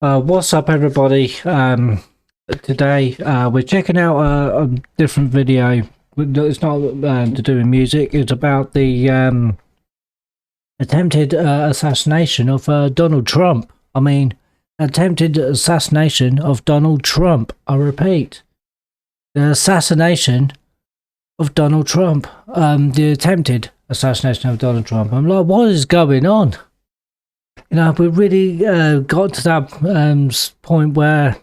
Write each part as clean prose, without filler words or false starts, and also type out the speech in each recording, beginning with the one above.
What's up, everybody? Today we're checking out a different video. It's not to do with music. It's about the attempted assassination of Donald Trump. I mean, attempted assassination of Donald Trump. I repeat, the assassination of Donald Trump. The attempted assassination of Donald Trump. I'm like, what is going on? You know, we really got to that point where,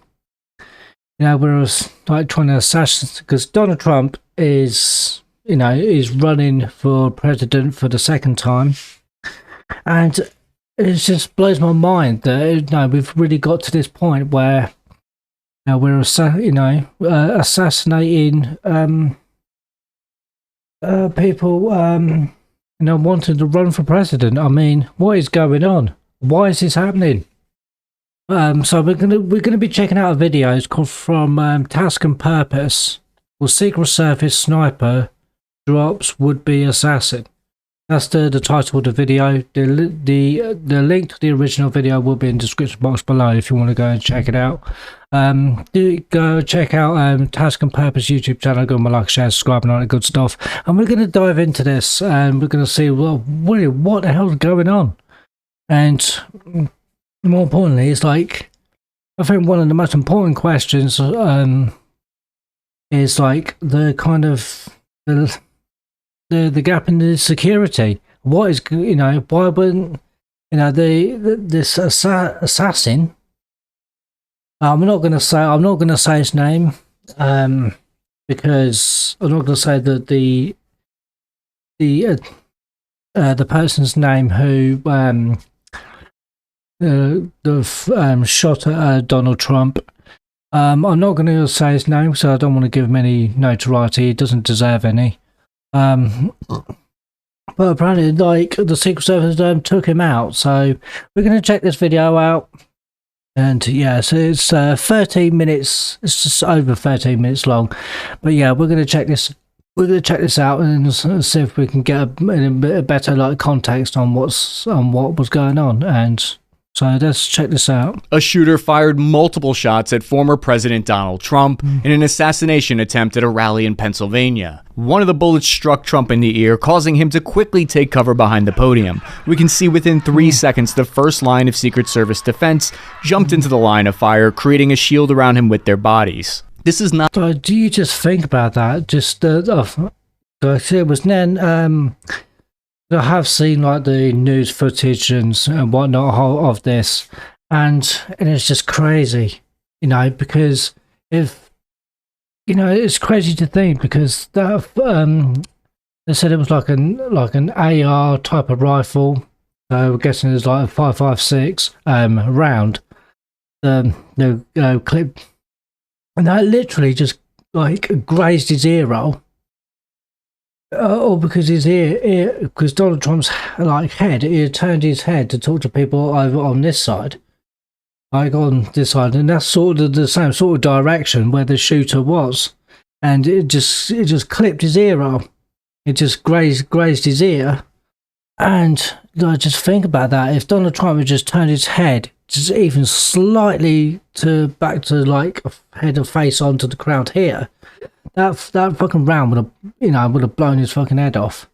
you know, we're like trying to assassinate, because Donald Trump is, you know, is running for president for the second time, and it just blows my mind that, you know, we've really got to this point where, you know, we're assassinating people, you know, wanting to run for president. I mean, what is going on? Why is this happening? So we're gonna be checking out a video. It's called from Task and Purpose. Will Secret Service sniper drops would-be assassin. That's the title of the video. The link to the original video will be in the description box below if you want to go and check it out. Do go check out Task and Purpose YouTube channel. Go and like, share, subscribe, and all that good stuff. And we're going to dive into this, and we're going to see, well, what the hell is going on. And more importantly, it's like, I think one of the most important questions is like the kind of the gap in the security. What is, you know, why wouldn't, you know, this assassin? I'm not gonna say his name, because I'm not gonna say that the person's name who shot at Donald Trump. I'm not going to say his name, so I don't want to give him any notoriety. He doesn't deserve any. But apparently, like, the Secret Service took him out. So we're going to check this video out. And yeah, so it's 13 minutes. It's just over 13 minutes long. But yeah, we're going to check this. We're going to check this out and see if we can get a better like context on what was going on. And so let's check this out. A shooter fired multiple shots at former President Donald Trump in an assassination attempt at a rally in Pennsylvania. One of the bullets struck Trump in the ear, causing him to quickly take cover behind the podium. We can see within 3 seconds the first line of Secret Service defense jumped into the line of fire, creating a shield around him with their bodies. This is not... So do you just think about that? Just it was then... I have seen like the news footage and whatnot of this, and it's just crazy, you know, because if, you know, it's crazy to think, because that they said it was like an AR type of rifle, so we're guessing it's like a 5.56 round, the clip, and that literally just like grazed his ear roll. Or because his ear, because Donald Trump's like head, he turned his head to talk to people over on this side, like on this side, and that's sort of the same sort of direction where the shooter was, and it just clipped his ear off. It just grazed his ear, and I just think about that. If Donald Trump had just turned his head just even slightly back to like head or face onto the crowd here, that fucking round would have, you know, blown his fucking head off.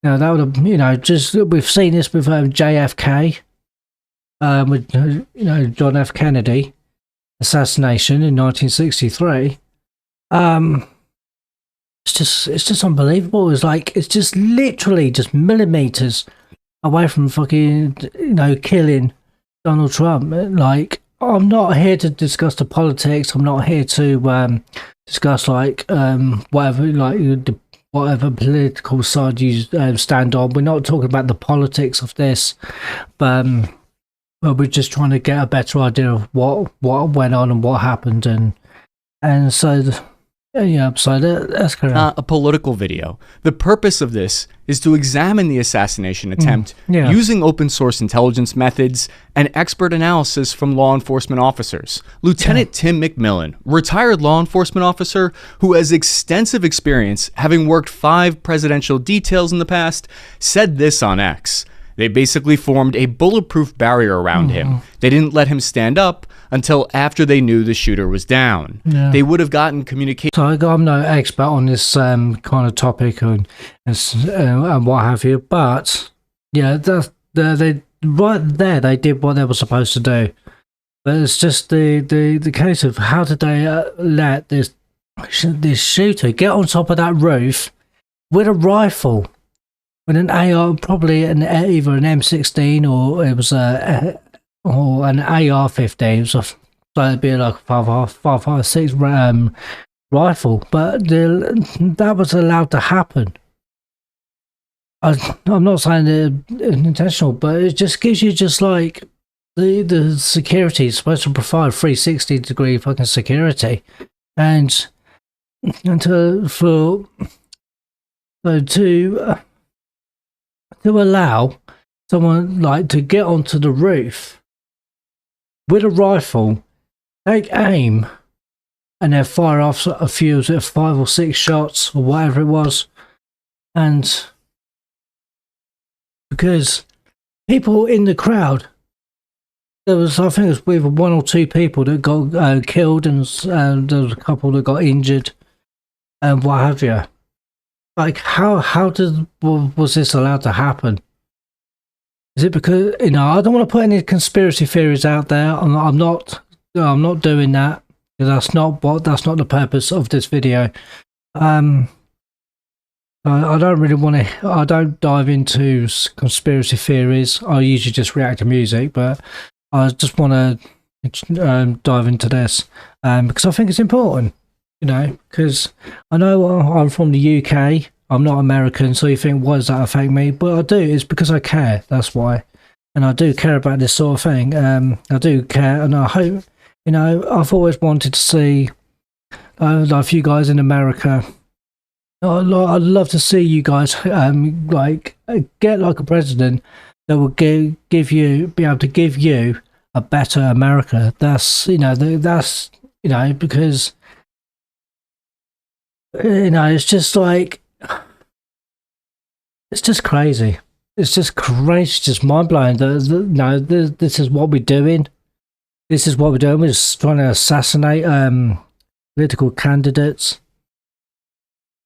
You know, that would have, you know, just, we've seen this with JFK, with, you know, John F. Kennedy assassination in 1963. It's just unbelievable. It's just literally just millimeters away from fucking, you know, killing Donald Trump. Like, I'm not here to discuss the politics. I'm not here to discuss like whatever political side you stand on. We're not talking about the politics of this, but we're just trying to get a better idea of what went on and what happened, and so. Yeah, so that's correct. Not a political video. The purpose of this is to examine the assassination attempt using open source intelligence methods and expert analysis from law enforcement officers. Lieutenant Tim McMillan, retired law enforcement officer who has extensive experience having worked 5 presidential details in the past, said this on X. They basically formed a bulletproof barrier around him. They didn't let him stand up until after they knew the shooter was down. Yeah. They would have gotten communication. So I'm no expert on this kind of topic and what have you, but yeah, they right there they did what they were supposed to do. But it's just the case of how did they let this shooter get on top of that roof with a rifle, with an AR, probably either an M16 or it was or an AR-15, so it'd be like a 5.56 rifle, but that was allowed to happen. I'm not saying it's intentional, but it just gives you just like the security is supposed to provide 360-degree fucking security, and to allow someone like to get onto the roof with a rifle, take aim, and then fire off a few 5 or 6 shots or whatever it was, and because people in the crowd, there was, I think it was either 1 or 2 people that got killed, and there was a couple that got injured, and what have you. Like, was this allowed to happen? Is it because, I don't want to put any conspiracy theories out there. I'm not doing that, because that's not the purpose of this video. I don't really want to. I don't dive into conspiracy theories. I usually just react to music, but I just want to dive into this because I think it's important. Because I know I'm from the UK. I'm not American, so you think, why does that affect me? But I do. It's because I care. That's why. And I do care about this sort of thing. I do care, and I hope, I've always wanted to see like you guys in America. I'd love to see you guys get like a president that will be able to give you a better America. That's because it's just like, it's just crazy. It's just crazy. It's just mind blowing. This is what we're doing. This is what we're doing. We're just trying to assassinate political candidates.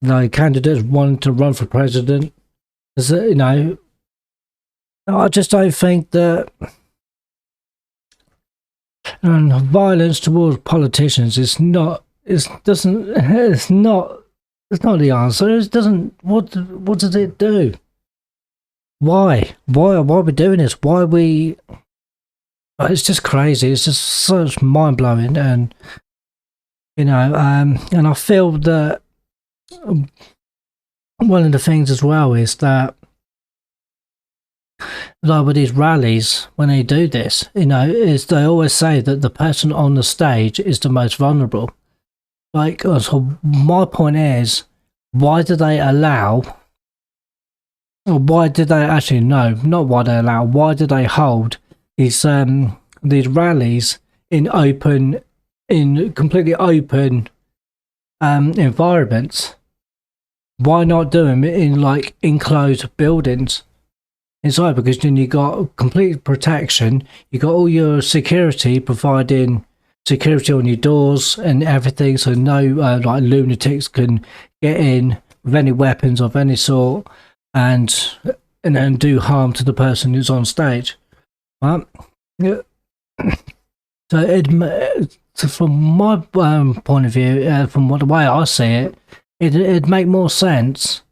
Candidates wanting to run for president. I just don't think that violence towards politicians is not. It's not the answer. It doesn't. What does it do? Why are we doing this? Why are we? It's just crazy. It's just such mind blowing, and and I feel that one of the things as well is that, like with these rallies, when they do this, is they always say that the person on the stage is the most vulnerable. So my point is, why do they allow, or why did they actually, no, not why they allow, why do they hold these rallies in completely open environments? Why not do them in enclosed buildings inside? Because then you got complete protection, you got all your security providing security on your doors and everything, so no lunatics can get in with any weapons of any sort and do harm to the person who's on stage. So from my point of view, from the way I see it, it'd make more sense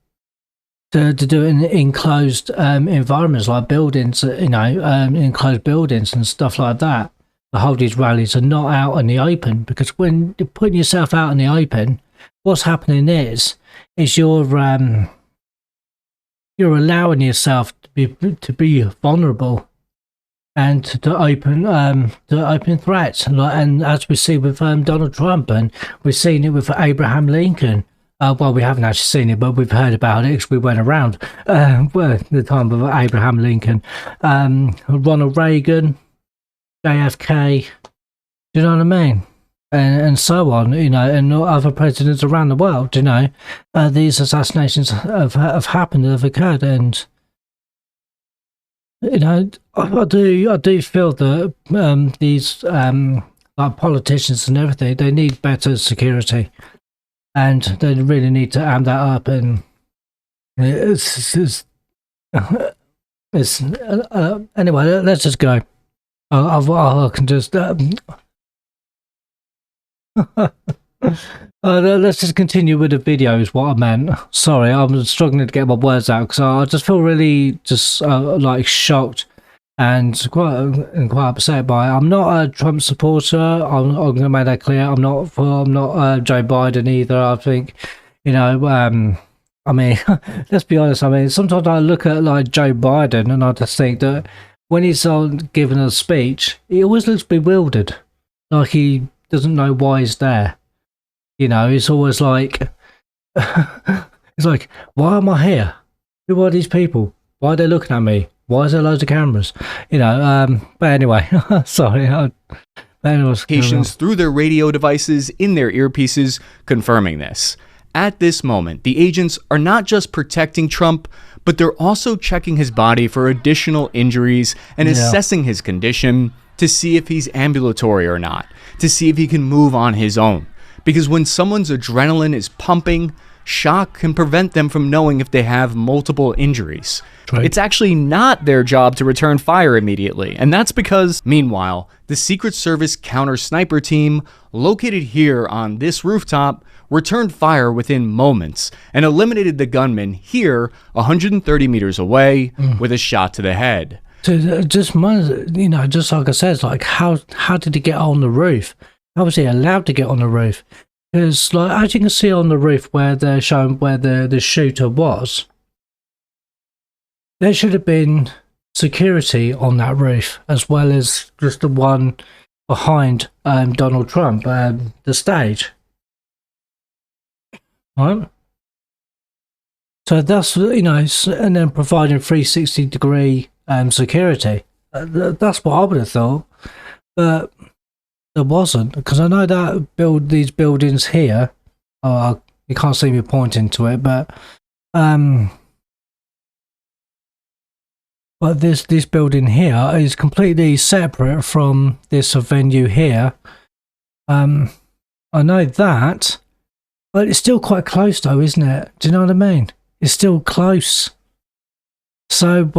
to do it in enclosed environments like buildings, enclosed buildings and stuff like that. To hold these rallies are not out in the open, because when you're putting yourself out in the open, what's happening is you're allowing yourself to be vulnerable and to open threats, and as we see with Donald Trump, and we've seen it with Abraham Lincoln. Well, we haven't actually seen it, but we've heard about it because we went around the time of Abraham Lincoln, Ronald Reagan, JFK, do you know what I mean? And so on, and other presidents around the world, these assassinations have happened, have occurred, and I do feel that these like politicians and everything, they need better security, and they really need to amp that up. And it's anyway. Let's just go. I can just. Let's just continue with the video is what I meant. Sorry, I'm struggling to get my words out because I just feel really just like shocked and quite upset by it. I'm not a Trump supporter. I'm going to make that clear. I'm not Joe Biden either. I think, I mean, let's be honest. I mean, sometimes I look at like Joe Biden and I just think that when he's giving a speech, he always looks bewildered, like he doesn't know why he's there. It's always like, it's like, why am I here? Who are these people? Why are they looking at me? Why is there loads of cameras? But anyway, sorry. Patients through their radio devices in their earpieces confirming this. At this moment, the agents are not just protecting Trump, but they're also checking his body for additional injuries and assessing his condition to see if he's ambulatory or not, to see if he can move on his own. Because when someone's adrenaline is pumping, shock can prevent them from knowing if they have multiple injuries. Right. It's actually not their job to return fire immediately, and that's because, meanwhile, the Secret Service counter-sniper team, located here on this rooftop, returned fire within moments and eliminated the gunman here 130 meters away with a shot to the head. So just like I said, like how did he get on the roof? How was he allowed to get on the roof? Because, like, as you can see on the roof where they're showing where the shooter was, there should have been security on that roof, as well as just the one behind Donald Trump, the stage. Right? So that's, and then providing 360-degree security. That's what I would have thought. But there wasn't, because I know that these buildings here, you can't see me pointing to it, but this building here is completely separate from this venue here. I know that, but it's still quite close though, isn't it? Do you know what I mean? It's still close. So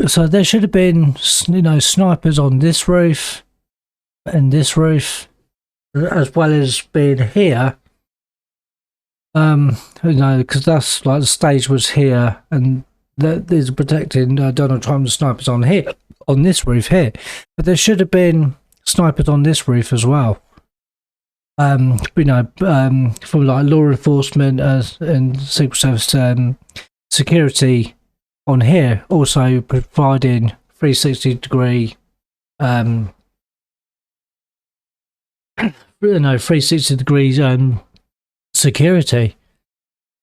so there should have been, snipers on this roof and this roof, as well as being here. Because that's like the stage was here, and that is protecting Donald Trump's snipers on here, on this roof here. But there should have been snipers on this roof as well. From like law enforcement and Secret Service security on here, also providing 360-degree 360 degrees security.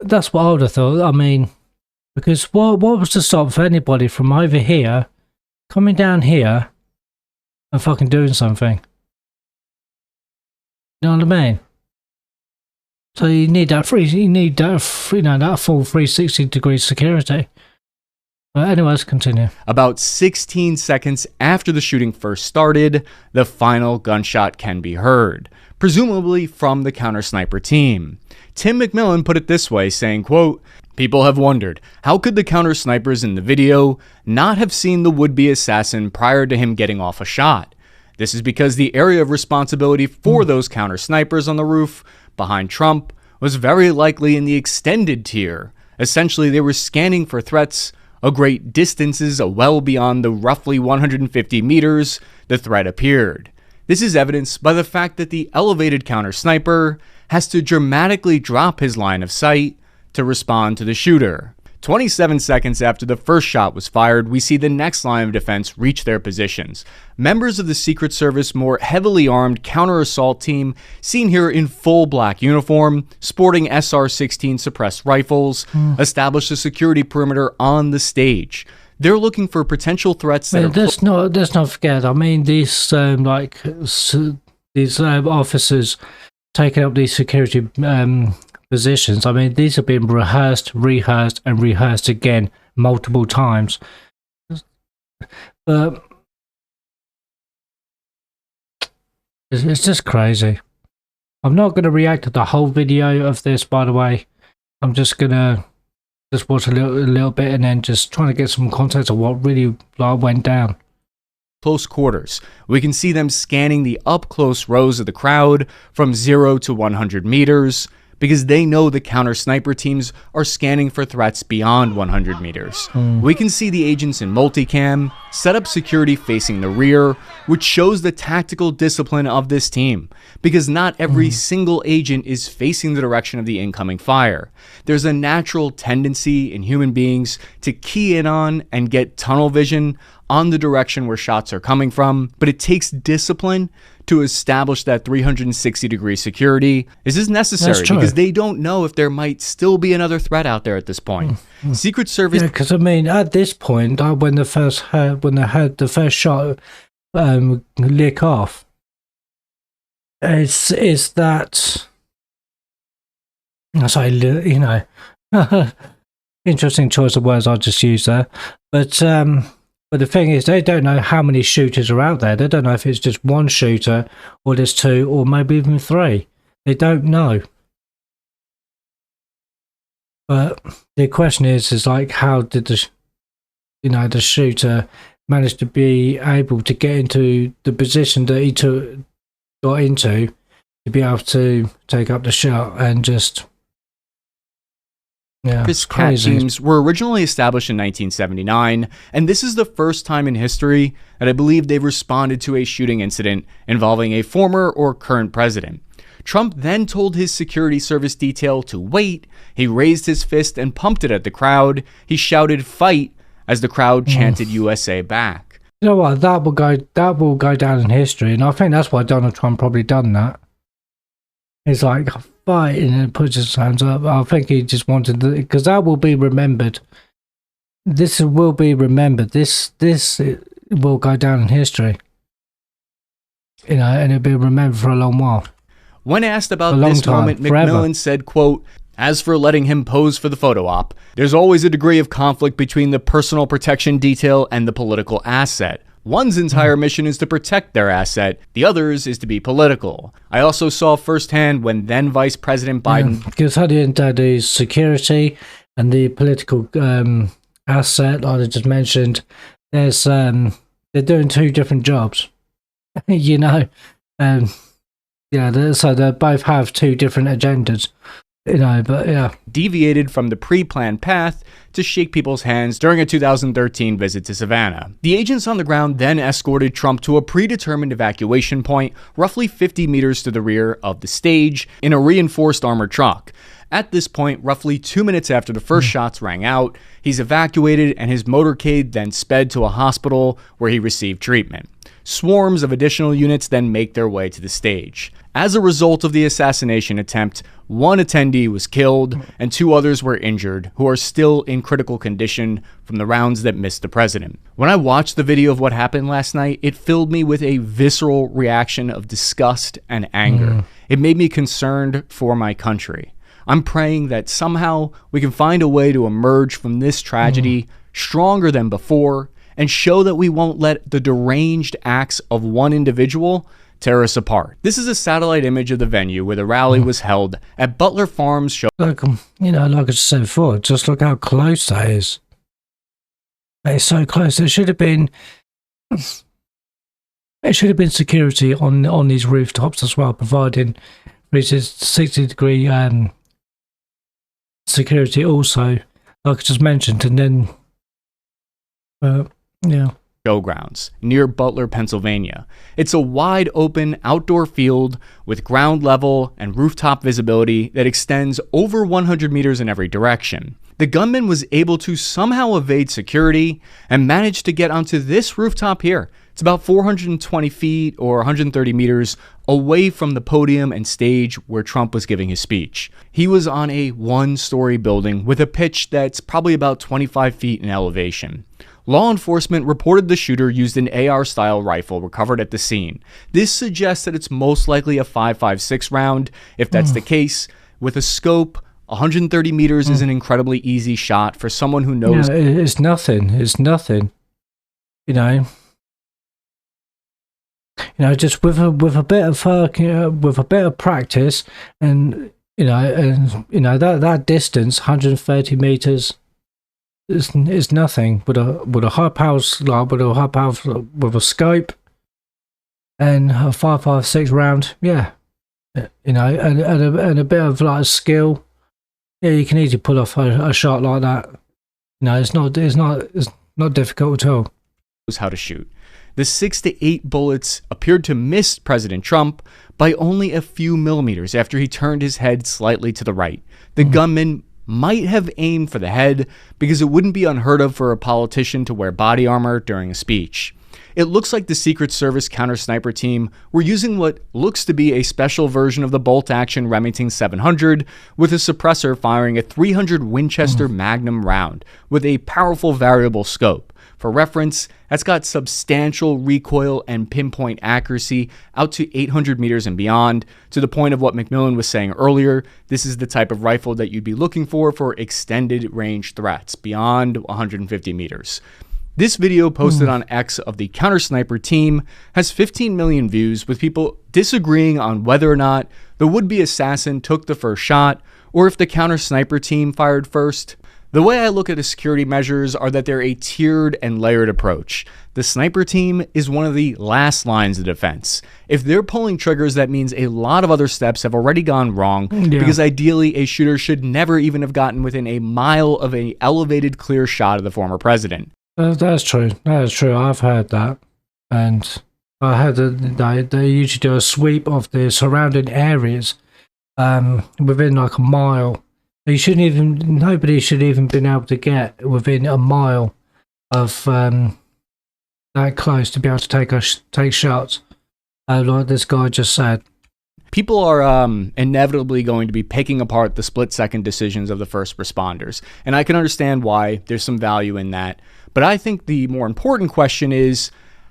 That's what I would have thought. I mean, because what was to stop for anybody from over here coming down here and fucking doing something? You know what I mean? So you need that full 360-degree security. But anyway, let's continue. About 16 seconds after the shooting first started, the final gunshot can be heard, presumably from the counter-sniper team. Tim McMillan put it this way, saying, quote, "People have wondered, how could the counter-snipers in the video not have seen the would-be assassin prior to him getting off a shot? This is because the area of responsibility for those counter-snipers on the roof behind Trump was very likely in the extended tier. Essentially, they were scanning for threats a great distances well beyond the roughly 150 meters the threat appeared. This is evidenced by the fact that the elevated counter-sniper has to dramatically drop his line of sight to respond to the shooter. 27 seconds after the first shot was fired, we see the next line of defense reach their positions. Members of the Secret Service more heavily armed counter-assault team, seen here in full black uniform, sporting SR-16 suppressed rifles, establish a security perimeter on the stage. They're looking for potential threats that let's not forget, I mean, these officers taking up these security positions. I mean, these have been rehearsed, rehearsed, and rehearsed again multiple times. But it's just crazy. I'm not going to react to the whole video of this, by the way. I'm just going to watch a little bit and then just trying to get some context of what really went down. Close quarters. We can see them scanning the up-close rows of the crowd from 0 to 100 meters because they know the counter-sniper teams are scanning for threats beyond 100 meters. We can see the agents in multicam set up security facing the rear, which shows the tactical discipline of this team, because not every single agent is facing the direction of the incoming fire. There's a natural tendency in human beings to key in on and get tunnel vision on the direction where shots are coming from, but it takes discipline to establish that 360-degree security. This is necessary because they don't know if there might still be another threat out there at this point. Secret Service... Yeah, because I mean, at this point, when they heard the first shot lick off, it's that... Sorry, you know, interesting choice of words I just used there, but the thing is, they don't know how many shooters are out there. They don't know if it's just one shooter, or there's two, or maybe even three. They don't know. But the question is like, how did the shooter manage to be able to get into the position that he got into to be able to take up the shot and just... Yeah, CAT teams were originally established in 1979, and this is the first time in history that I believe they've responded to a shooting incident involving a former or current president. Trump then told his security service detail to wait. He raised his fist and pumped it at the crowd. He shouted "fight" as the crowd chanted USA back. You know what? That will go down in history, and I think that's why Donald Trump probably done that. It's like fight and puts his hands up. I think he just wanted to, because that will be remembered. This will be remembered. This will go down in history. You know, and it'll be remembered for a long while. When asked about this moment, McMillan said, quote, "As for letting him pose for the photo op, there's always a degree of conflict between the personal protection detail and the political asset. One's entire mission is to protect their asset. The other's is to be political. I also saw firsthand when then Vice President Biden..." Because at the end of the security and the political asset, like I just mentioned, there's they're doing two different jobs. You know, yeah. So they both have two different agendas. You know, but yeah. Deviated from the pre-planned path to shake people's hands during a 2013 visit to Savannah. The agents on the ground then escorted Trump to a predetermined evacuation point roughly 50 meters to the rear of the stage in a reinforced armored truck. At this point, roughly 2 minutes after the first shots rang out, he's evacuated and his motorcade then sped to a hospital where he received treatment. Swarms of additional units then make their way to the stage. As a result of the assassination attempt, one attendee was killed and two others were injured who are still in critical condition from the rounds that missed the president. When I watched the video of what happened last night, it filled me with a visceral reaction of disgust and anger. It made me concerned for my country. I'm praying that somehow we can find a way to emerge from this tragedy stronger than before and show that we won't let the deranged acts of one individual tear us apart. This is a satellite image of the venue where the rally was held at Butler Farms. Like, you know, like I said before, just look how close that is. It's so close. It should have been security on these rooftops as well, providing 360-degree security also, like I just mentioned, and then yeah. Showgrounds near Butler, Pennsylvania. It's a wide open outdoor field with ground level and rooftop visibility that extends over 100 meters in every direction. The gunman was able to somehow evade security and managed to get onto this rooftop here. It's about 420 feet or 130 meters away from the podium and stage where Trump was giving his speech. He was on a one-story building with a pitch that's probably about 25 feet in elevation. Law enforcement reported the shooter used an AR-style rifle recovered at the scene. This suggests that it's most likely a .556 round. If that's the case, With a scope, 130 meters is an incredibly easy shot for someone who knows. Yeah, it's nothing. It's nothing. You know, just with a bit of with a bit of practice, and that distance, 130 meters, is nothing. With a high power, with a scope and a 5.56 round, yeah, and a bit of like skill, yeah, you can easily pull off a shot like that. It's not difficult at all. How to shoot. The 6 to 8 bullets appeared to miss President Trump by only a few millimeters after he turned his head slightly to the right. The gunman might have aimed for the head because it wouldn't be unheard of for a politician to wear body armor during a speech. It looks like the Secret Service counter-sniper team were using what looks to be a special version of the bolt-action Remington 700 with a suppressor firing a 300 Winchester Magnum round with a powerful variable scope. For reference, that's got substantial recoil and pinpoint accuracy out to 800 meters and beyond. To the point of what McMillan was saying earlier, this is the type of rifle that you'd be looking for extended range threats beyond 150 meters. This video posted on X of the counter-sniper team has 15 million views, with people disagreeing on whether or not the would-be assassin took the first shot or if the counter-sniper team fired first. The way I look at the security measures are that they're a tiered and layered approach. The sniper team is one of the last lines of defense. If they're pulling triggers, that means a lot of other steps have already gone wrong, because ideally a shooter should never even have gotten within a mile of an elevated clear shot of the former president. That's true. That is true. I've heard that. And I heard that they usually do a sweep of the surrounding areas within like a mile. Nobody should even been able to get within a mile of that close to be able to take shots, like this guy just said. People are inevitably going to be picking apart the split-second decisions of the first responders, and I can understand why there's some value in that. But I think the more important question is,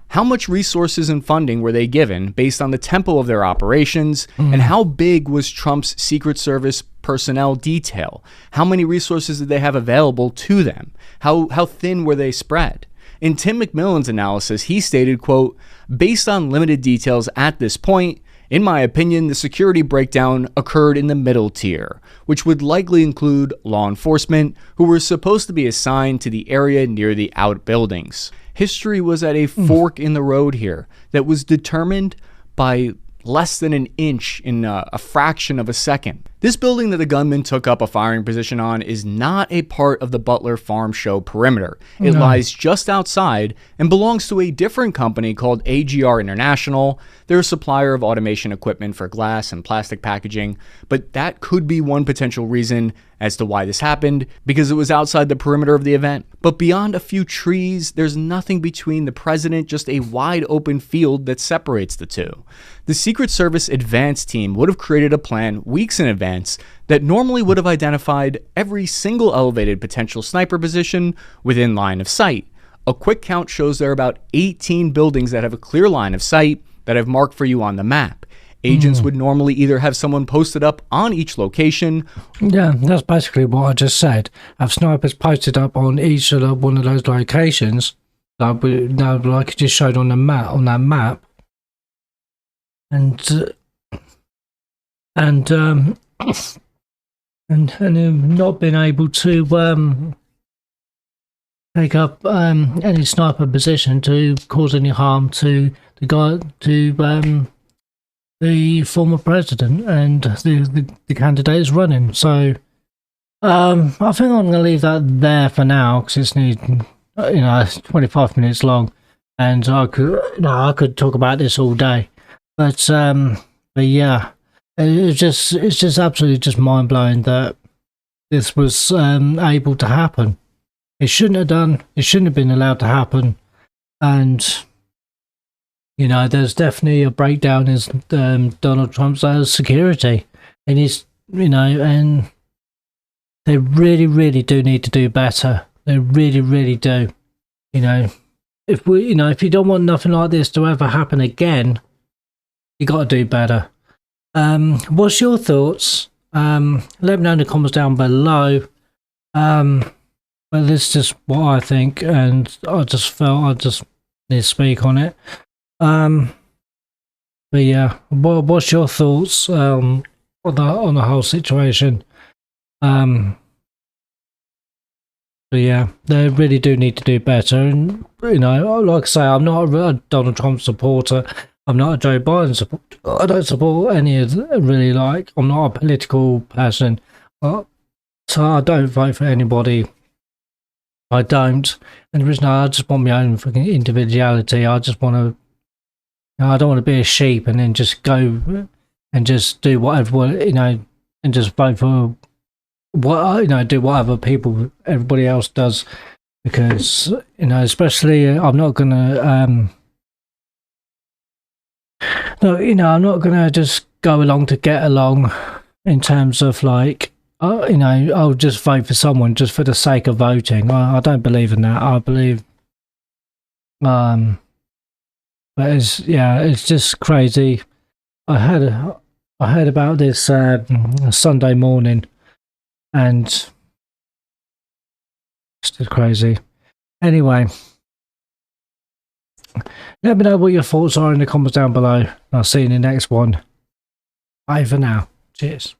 how much resources and funding were they given based on the tempo of their operations, and how big was Trump's Secret Service personnel detail? How many resources did they have available to them? How thin were they spread? In Tim McMillan's analysis, he stated, quote, "Based on limited details at this point, in my opinion, the security breakdown occurred in the middle tier, which would likely include law enforcement who were supposed to be assigned to the area near the outbuildings. History was at a fork in the road here that was determined by less than an inch in a fraction of a second. This building that the gunman took up a firing position on is not a part of the Butler Farm Show perimeter. It lies just outside and belongs to a different company called AGR International. They're a supplier of automation equipment for glass and plastic packaging, but that could be one potential reason as to why this happened, because it was outside the perimeter of the event. But beyond a few trees, there's nothing between the president, just a wide open field that separates the two. The Secret Service advance team would have created a plan weeks in advance that normally would have identified every single elevated potential sniper position within line of sight. A quick count shows there are about 18 buildings that have a clear line of sight that I've marked for you on the map. Agents would normally either have someone posted up on each location. Yeah, that's basically what I just said. Have snipers posted up on each of one of those locations, like I just showed on the map, and not been able to take up any sniper position to cause any harm to the guy, to the former president and the candidate is running. So I think I'm going to leave that there for now, because it's nearly 25 minutes long, and I could talk about this all day. But yeah, it's just absolutely just mind blowing that this was able to happen. It shouldn't have done. It shouldn't have been allowed to happen, and there's definitely a breakdown in Donald Trump's security, and and they really, really do need to do better. They really, really do. If you don't want nothing like this to ever happen again, you got to do better. What's your thoughts? Let me know in the comments down below. But this is just what I think, and I just felt I just need to speak on it. But yeah, what's your thoughts on the whole situation? But yeah, they really do need to do better. And you know, like I say, I'm not a Donald Trump supporter. I'm not a Joe Biden supporter. I don't support any of really, like, I'm not a political person. So I don't vote for anybody. I don't. And the reason I just want my own fucking individuality. I just want to. I don't want to be a sheep and then just go and just do whatever, you know, and just vote for what, you know, do whatever everybody else does, because, you know, especially I'm not gonna no, you know, I'm not gonna just go along to get along in terms of, like, you know, I'll just vote for someone just for the sake of voting. I don't believe in that. I believe but it's, yeah, it's just crazy. I heard about this Sunday morning, and it's just crazy. Anyway, let me know what your thoughts are in the comments down below. I'll see you in the next one. Bye for now. Cheers.